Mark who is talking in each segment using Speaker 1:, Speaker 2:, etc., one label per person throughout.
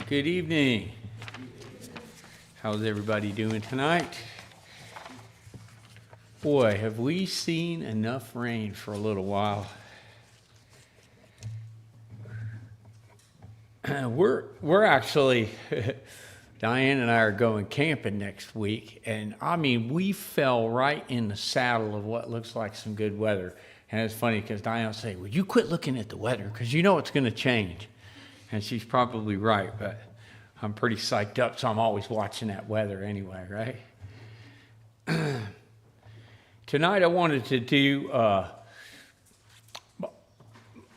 Speaker 1: Good evening. How's everybody doing tonight? Boy, have we seen enough rain for a little while. We're actually, Diane and I are going camping next week, and I mean, we fell right in the saddle of what looks like some good weather. And it's funny because Diane will say, "Well, you quit looking at the weather because you know it's going to change." And she's probably right, but I'm pretty psyched up, so I'm always watching that weather anyway, right? Tonight I wanted to do,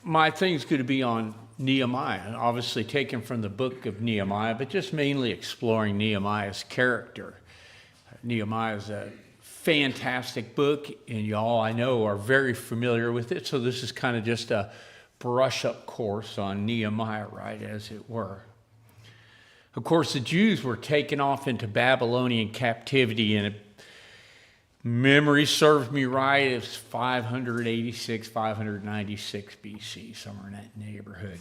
Speaker 1: my thing's going to be on Nehemiah, obviously taken from the book of Nehemiah, but just mainly exploring Nehemiah's character. Nehemiah is a fantastic book, and y'all I know are very familiar with it, so this is kind of just a brush-up course on Nehemiah, right, as it were. Of course, the Jews were taken off into Babylonian captivity, and memory serves me right, it's 586, 596 BC, somewhere in that neighborhood.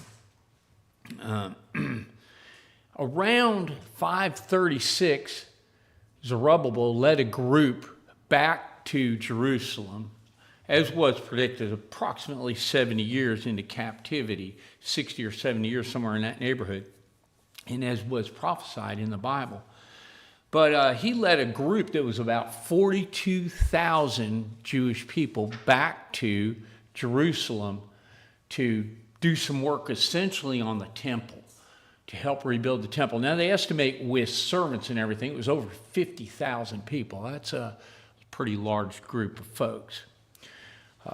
Speaker 1: Around 536, Zerubbabel led a group back to Jerusalem, as was predicted, approximately 70 years into captivity, 60 or 70 years, somewhere in that neighborhood, and as was prophesied in the Bible. But he led a group that was about 42,000 Jewish people back to Jerusalem to do some work essentially on the temple, to help rebuild the temple. Now they estimate with servants and everything, it was over 50,000 people. That's a pretty large group of folks.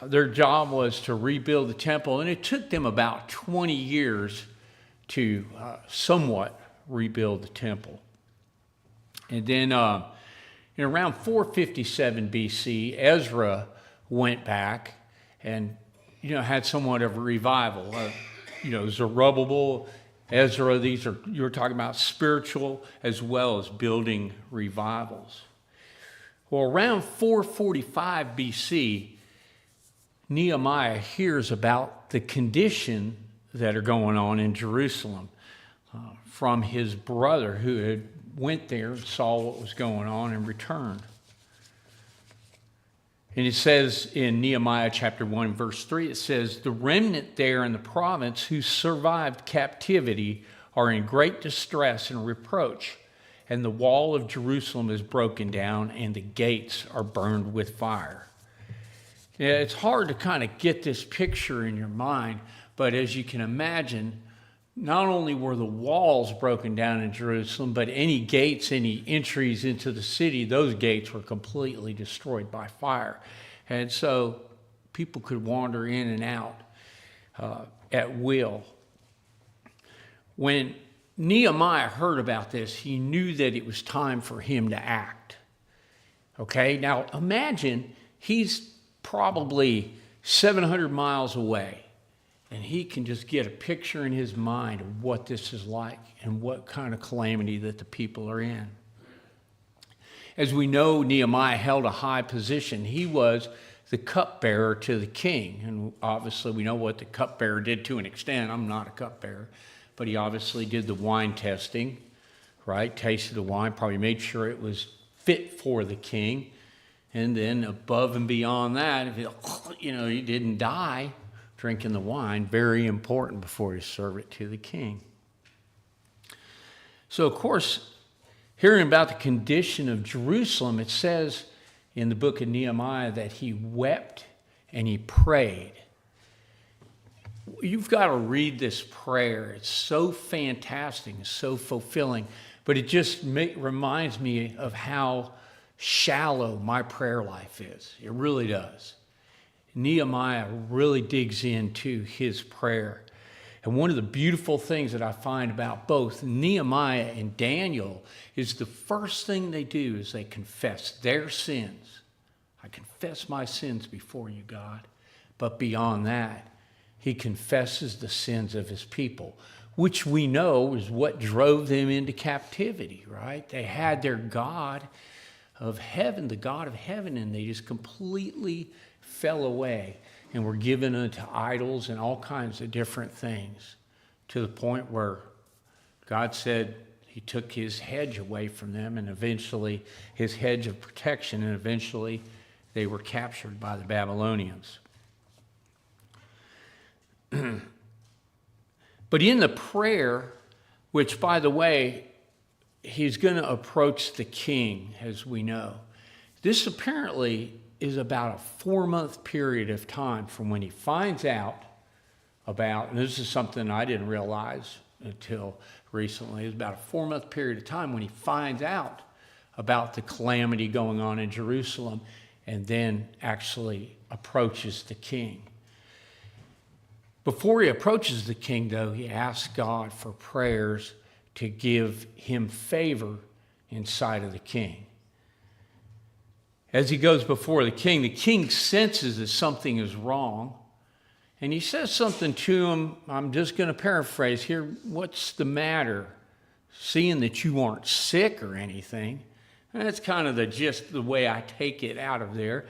Speaker 1: Their job was to rebuild the temple, and it took them about 20 years to somewhat rebuild the temple. And then in around 457 BC, Ezra went back and had somewhat of a revival. Zerubbabel, Ezra, you're talking about spiritual as well as building revivals. Well, around 445 BC, Nehemiah hears about the condition that are going on in Jerusalem from his brother who had went there and saw what was going on and returned. And it says in Nehemiah chapter 1, verse 3, it says, "The remnant there in the province who survived captivity are in great distress and reproach, and the wall of Jerusalem is broken down, and the gates are burned with fire." Yeah, it's hard to kind of get this picture in your mind, but as you can imagine, not only were the walls broken down in Jerusalem, but any gates, any entries into the city, those gates were completely destroyed by fire. And so people could wander in and out at will. When Nehemiah heard about this, he knew that it was time for him to act. Okay, now imagine he's probably 700 miles away, and he can just get a picture in his mind of what this is like and what kind of calamity that the people are in. As we know, Nehemiah held a high position. He was the cupbearer to the king, and obviously we know what the cupbearer did to an extent. I'm not a cupbearer, but he obviously did the wine testing, right? Tasted the wine, probably made sure it was fit for the king. And then above and beyond that, if he didn't die drinking the wine, very important before you serve it to the king. So, of course, hearing about the condition of Jerusalem, it says in the book of Nehemiah that he wept and he prayed. You've got to read this prayer. It's so fantastic, it's so fulfilling, but it just reminds me of how shallow my prayer life is. It really does. Nehemiah really digs into his prayer. And one of the beautiful things that I find about both Nehemiah and Daniel is the first thing they do is they confess their sins. I confess my sins before you, God. But beyond that, he confesses the sins of his people, which we know is what drove them into captivity, right? They had their God of heaven, the God of heaven, and they just completely fell away and were given unto idols and all kinds of different things, to the point where God said he took his hedge away from them, and eventually his hedge of protection, and eventually they were captured by the Babylonians. But in the prayer, which, by the way, he's going to approach the king, as we know. This apparently is about a 4-month period of time from when he finds out about, and this is something I didn't realize until recently, it's about a 4-month period of time when he finds out about the calamity going on in Jerusalem and then actually approaches the king. Before he approaches the king, though, he asks God for prayers to give him favor in sight of the king. As he goes before the king senses that something is wrong, and he says something to him. I'm just going to paraphrase here. What's the matter? Seeing that you aren't sick or anything. And that's kind of the way I take it out of there.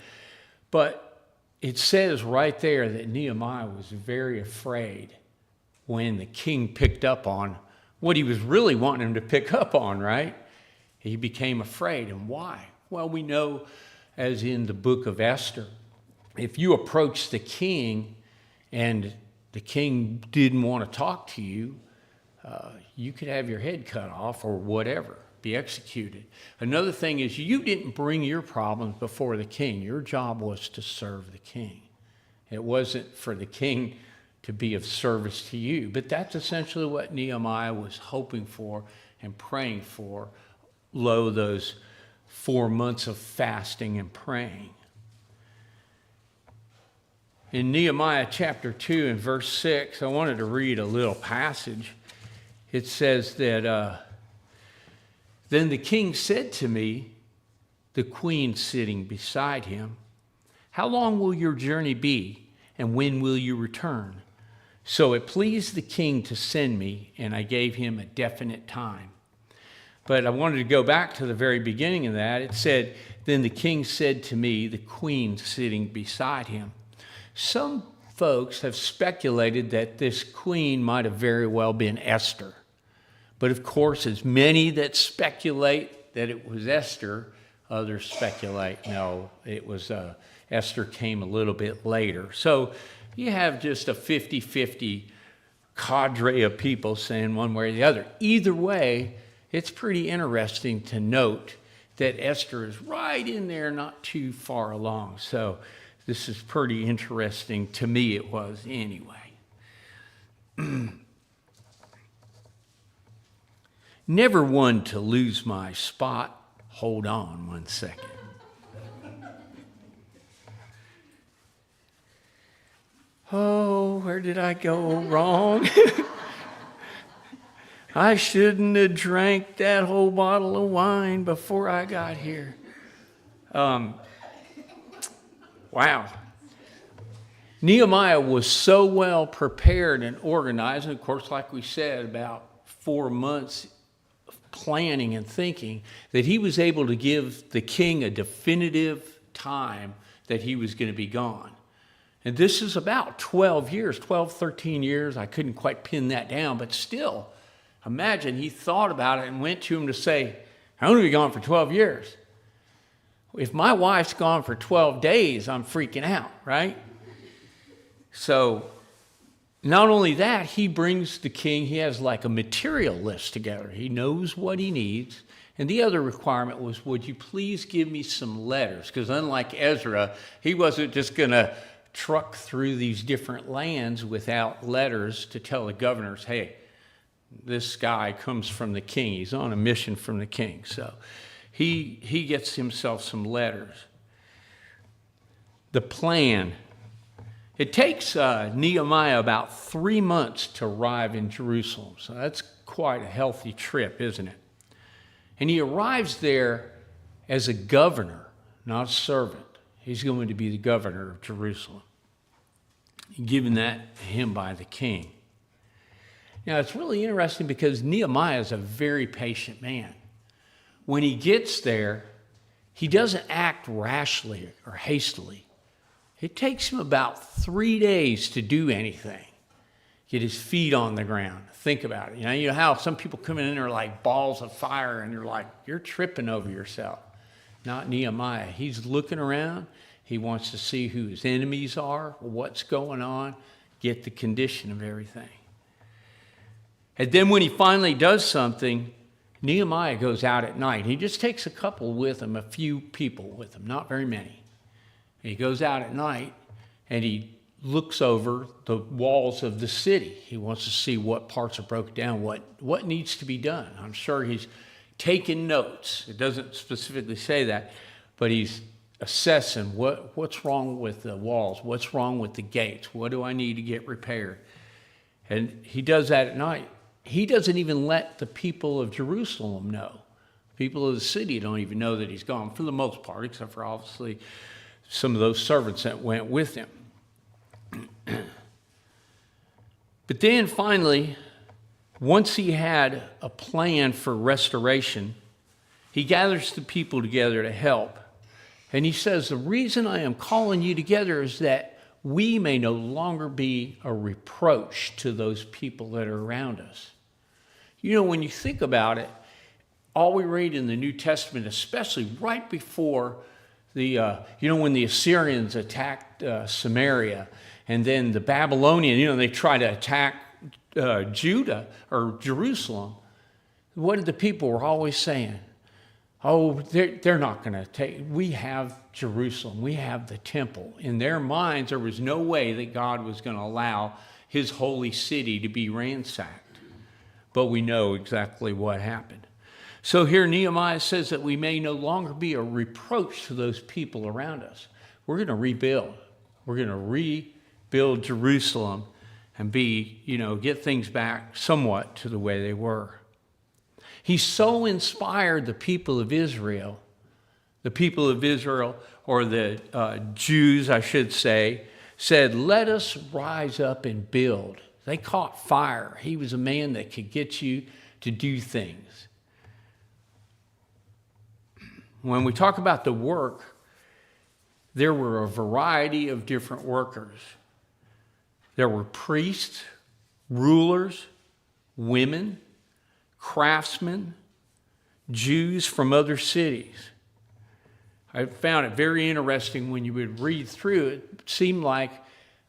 Speaker 1: But it says right there that Nehemiah was very afraid when the king picked up on what he was really wanting him to pick up on, right? He became afraid. And why? Well, we know, as in the book of Esther, if you approach the king and the king didn't want to talk to you, you could have your head cut off or whatever, be executed. Another thing is, you didn't bring your problems before the king. Your job was to serve the king. It wasn't for the king to be of service to you. But that's essentially what Nehemiah was hoping for and praying for, those 4 months of fasting and praying. In Nehemiah chapter 2 and verse 6, I wanted to read a little passage. It says that, then the king said to me, the queen sitting beside him, how long will your journey be, and when will you return? So it pleased the king to send me, and I gave him a definite time. But I wanted to go back to the very beginning of that. It said, then the king said to me, the queen sitting beside him. Some folks have speculated that this queen might have very well been Esther. But of course, as many that speculate that it was Esther, others speculate, no, it was Esther came a little bit later. So you have just a 50-50 cadre of people saying one way or the other. Either way, it's pretty interesting to note that Esther is right in there, not too far along. So this is pretty interesting. To me, it was anyway. Never one to lose my spot. Hold on 1 second. Oh, where did I go wrong? I shouldn't have drank that whole bottle of wine before I got here. Wow. Nehemiah was so well prepared and organized, and of course, like we said, about 4 months of planning and thinking, that he was able to give the king a definitive time that he was going to be gone. And this is about 12 years, 12, 13 years. I couldn't quite pin that down, but still, imagine he thought about it and went to him to say, I'm going to be gone for 12 years. If my wife's gone for 12 days, I'm freaking out, right? So not only that, he brings the king, he has like a material list together. He knows what he needs. And the other requirement was, would you please give me some letters? Because unlike Ezra, he wasn't just going to truck through these different lands without letters to tell the governors, hey, this guy comes from the king. He's on a mission from the king. So he gets himself some letters. The plan. It takes Nehemiah about 3 months to arrive in Jerusalem. So that's quite a healthy trip, isn't it? And he arrives there as a governor, not a servant. He's going to be the governor of Jerusalem, given that to him by the king. Now, it's really interesting because Nehemiah is a very patient man. When he gets there, he doesn't act rashly or hastily. It takes him about 3 days to do anything. get his feet on the ground. Think about it. You know how some people come in and are like balls of fire, and you're like, you're tripping over yourself. Not Nehemiah. He's looking around. He wants to see who his enemies are, what's going on, get the condition of everything. And then when he finally does something, Nehemiah goes out at night. He just takes a couple with him, a few people with him, not very many. And he goes out at night and he looks over the walls of the city. He wants to see what parts are broken down, what needs to be done. I'm sure he's taking notes. It doesn't specifically say that, but he's assessing what's wrong with the walls, what's wrong with the gates, what do I need to get repaired. And he does that at night. He doesn't even let the people of Jerusalem know. People of the city don't even know that he's gone, for the most part, except for obviously some of those servants that went with him. But then finally, once he had a plan for restoration, he gathers the people together to help. And he says, the reason I am calling you together is that we may no longer be a reproach to those people that are around us. You know, when you think about it, all we read in the New Testament, especially right before when the Assyrians attacked Samaria, and then the Babylonian, they try to attack Judah or Jerusalem. What did the people were always saying? Oh, they're not going to take, we have Jerusalem, we have the temple. In their minds, there was no way that God was going to allow his holy city to be ransacked. But we know exactly what happened. So here Nehemiah says that we may no longer be a reproach to those people around us. We're going to rebuild. We're going to rebuild Jerusalem and get things back somewhat to the way they were. He so inspired the people of Israel, or the Jews, I should say, said, let us rise up and build. They caught fire. He was a man that could get you to do things. When we talk about the work, there were a variety of different workers. There were priests, rulers, women, craftsmen, Jews from other cities. I found it very interesting when you would read through it. It seemed like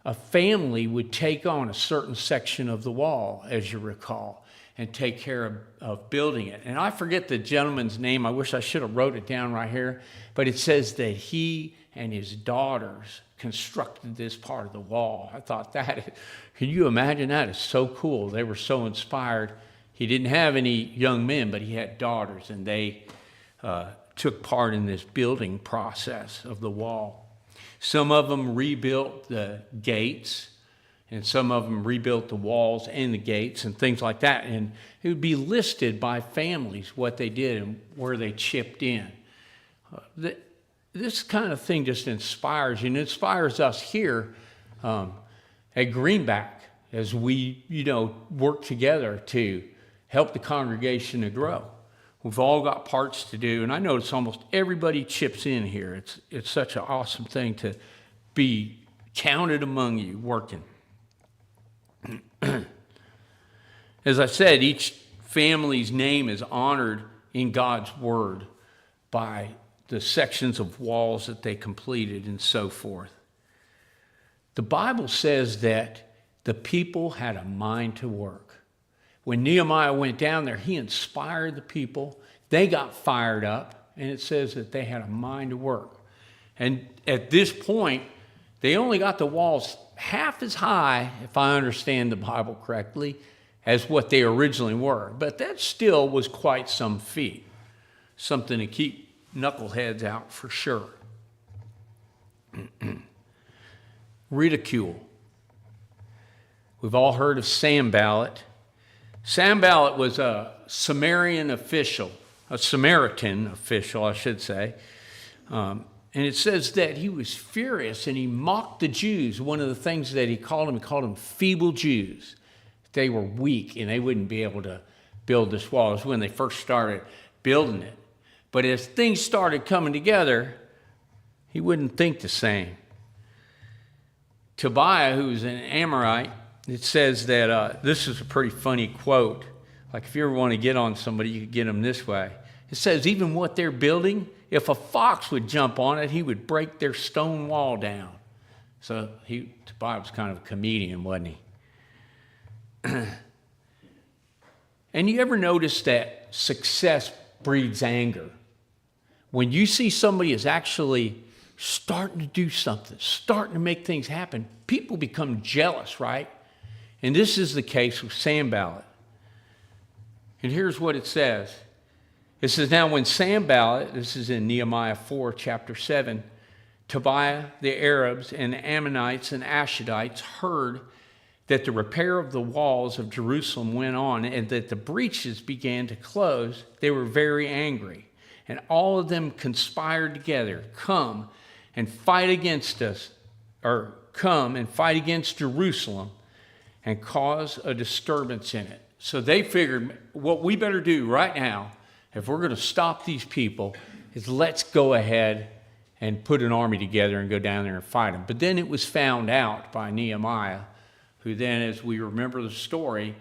Speaker 1: a family would take on a certain section of the wall, as you recall, and take care of building it. And I forget the gentleman's name. I wish I should have wrote it down right here. But it says that he and his daughters constructed this part of the wall. I thought can you imagine that? It's so cool. They were so inspired. He didn't have any young men, but he had daughters, and they took part in this building process of the wall. Some of them rebuilt the gates, and some of them rebuilt the walls and the gates and things like that. And it would be listed by families what they did and where they chipped in. This kind of thing just inspires you, and inspires us here at Greenback as we, work together to help the congregation to grow. We've all got parts to do, and I notice almost everybody chips in here. It's such an awesome thing to be counted among you working. As I said, each family's name is honored in God's word by the sections of walls that they completed and so forth. The Bible says that the people had a mind to work. When Nehemiah went down there, he inspired the people. They got fired up, and it says that they had a mind to work. And at this point, they only got the walls half as high, if I understand the Bible correctly, as what they originally were. But that still was quite some feat. Something to keep knuckleheads out for sure. Ridicule. We've all heard of Sanballat. Sanballat was a Samaritan official, I should say. And it says that he was furious and he mocked the Jews. One of the things that he called them feeble Jews. They were weak and they wouldn't be able to build this wall. It was when they first started building it. But as things started coming together, he wouldn't think the same. Tobiah, who was an Amorite, it says that, this is a pretty funny quote. Like if you ever want to get on somebody, you could get them this way. It says, even what they're building, if a fox would jump on it, he would break their stone wall down. So Tobiah was kind of a comedian, wasn't he? And you ever notice that success breeds anger? When you see somebody is actually starting to do something, starting to make things happen, people become jealous, right? And this is the case with Sanballat. And here's what it says. It says, now when Sanballat, this is in Nehemiah 4, chapter 7, Tobiah, the Arabs, and the Ammonites and Ashdodites heard that the repair of the walls of Jerusalem went on and that the breaches began to close, they were very angry. And all of them conspired together, come and fight against us, or come and fight against Jerusalem and cause a disturbance in it. So they figured what we better do right now, if we're going to stop these people, is let's go ahead and put an army together and go down there and fight them. But then it was found out by Nehemiah, who then, as we remember the story,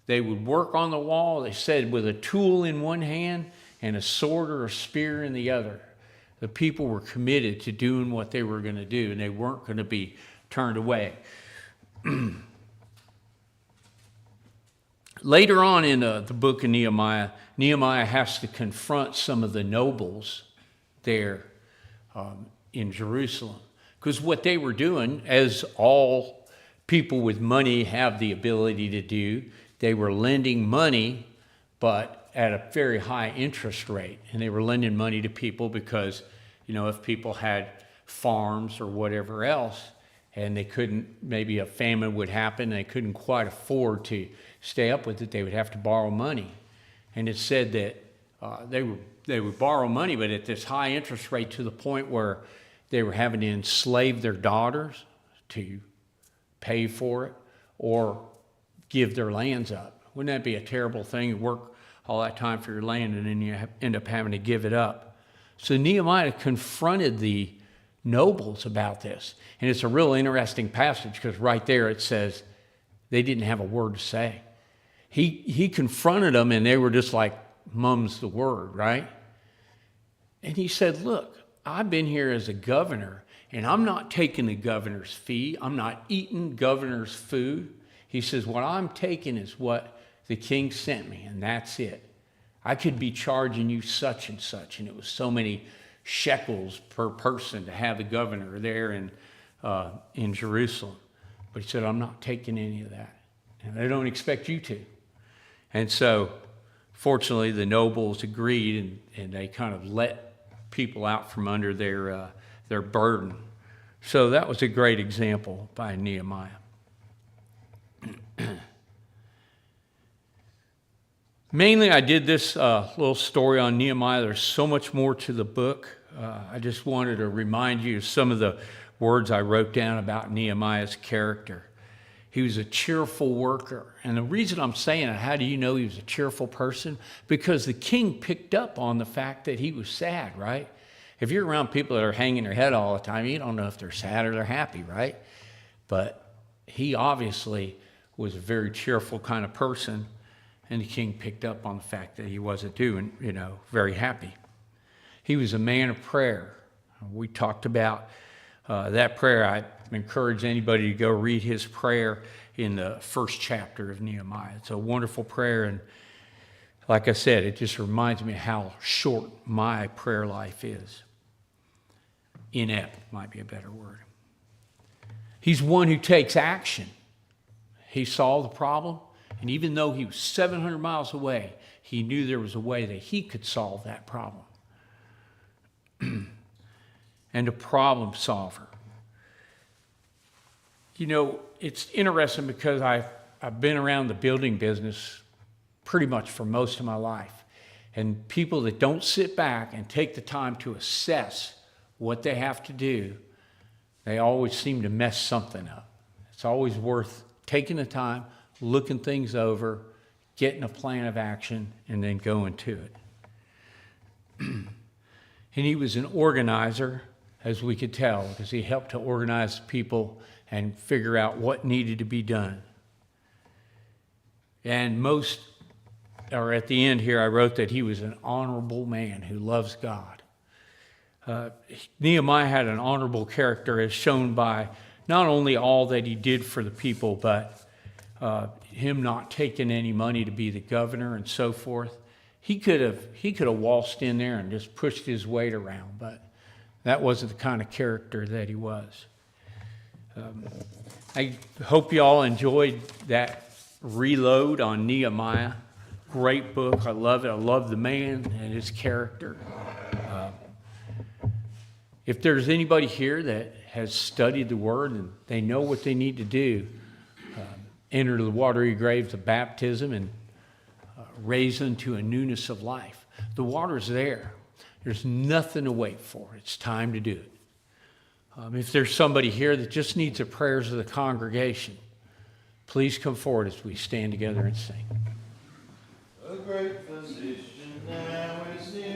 Speaker 1: they would work on the wall, they said, with a tool in one hand and a sword or a spear in the other. The people were committed to doing what they were going to do, and they weren't going to be turned away. Later on in the book of Nehemiah, Nehemiah has to confront some of the nobles there in Jerusalem. Because what they were doing, as all people with money have the ability to do, they were lending money, but at a very high interest rate. And they were lending money to people because, if people had farms or whatever else, and they couldn't, maybe a famine would happen, and they couldn't quite afford to stay up with it, they would have to borrow money. And it said that they would borrow money, but at this high interest rate, to the point where they were having to enslave their daughters to pay for it or give their lands up. Wouldn't that be a terrible thing? You work all that time for your land and then you end up having to give it up. So Nehemiah confronted the nobles about this. And it's a real interesting passage because right there it says they didn't have a word to say. He confronted them and they were just like, mum's the word, right? And he said, look, I've been here as a governor and I'm not taking the governor's fee. I'm not eating governor's food. He says, what I'm taking is what the king sent me, and that's it. I could be charging you such and such, and it was so many shekels per person to have the governor there in Jerusalem. But he said, I'm not taking any of that, and I don't expect you to. And so, fortunately, the nobles agreed, and they kind of let people out from under their burden. So that was a great example by Nehemiah. Mainly, I did this little story on Nehemiah. There's so much more to the book. I just wanted to remind you of some of the words I wrote down about Nehemiah's character. He was a cheerful worker. And the reason I'm saying it, how do you know he was a cheerful person? Because the king picked up on the fact that he was sad, right? If you're around people that are hanging their head all the time, you don't know if they're sad or they're happy, right? But he obviously was a very cheerful kind of person. And the king picked up on the fact that he wasn't doing, very happy. He was a man of prayer. We talked about that prayer. I encourage anybody to go read his prayer in the first chapter of Nehemiah. It's a wonderful prayer. And like I said, it just reminds me how short my prayer life is. Inept might be a better word. He's one who takes action. He saw the problem. And even though he was 700 miles away, he knew there was a way that he could solve that problem. And a problem solver. It's interesting because I've been around the building business pretty much for most of my life. And people that don't sit back and take the time to assess what they have to do, they always seem to mess something up. It's always worth taking the time, looking things over, getting a plan of action, and then going to it. And he was an organizer, as we could tell, because he helped to organize people and figure out what needed to be done. And at the end here, I wrote that he was an honorable man who loves God. Nehemiah had an honorable character as shown by not only all that he did for the people, but him not taking any money to be the governor and so forth. He could have waltzed in there and just pushed his weight around, but that wasn't the kind of character that he was. I hope you all enjoyed that reload on Nehemiah. Great book. I love it. I love the man and his character. If there's anybody here that has studied the Word and they know what they need to do, enter the watery graves of baptism and raise unto a newness of life. The water's there. There's nothing to wait for. It's time to do it. If there's somebody here that just needs the prayers of the congregation, please come forward as we stand together and sing.
Speaker 2: A great physician now is in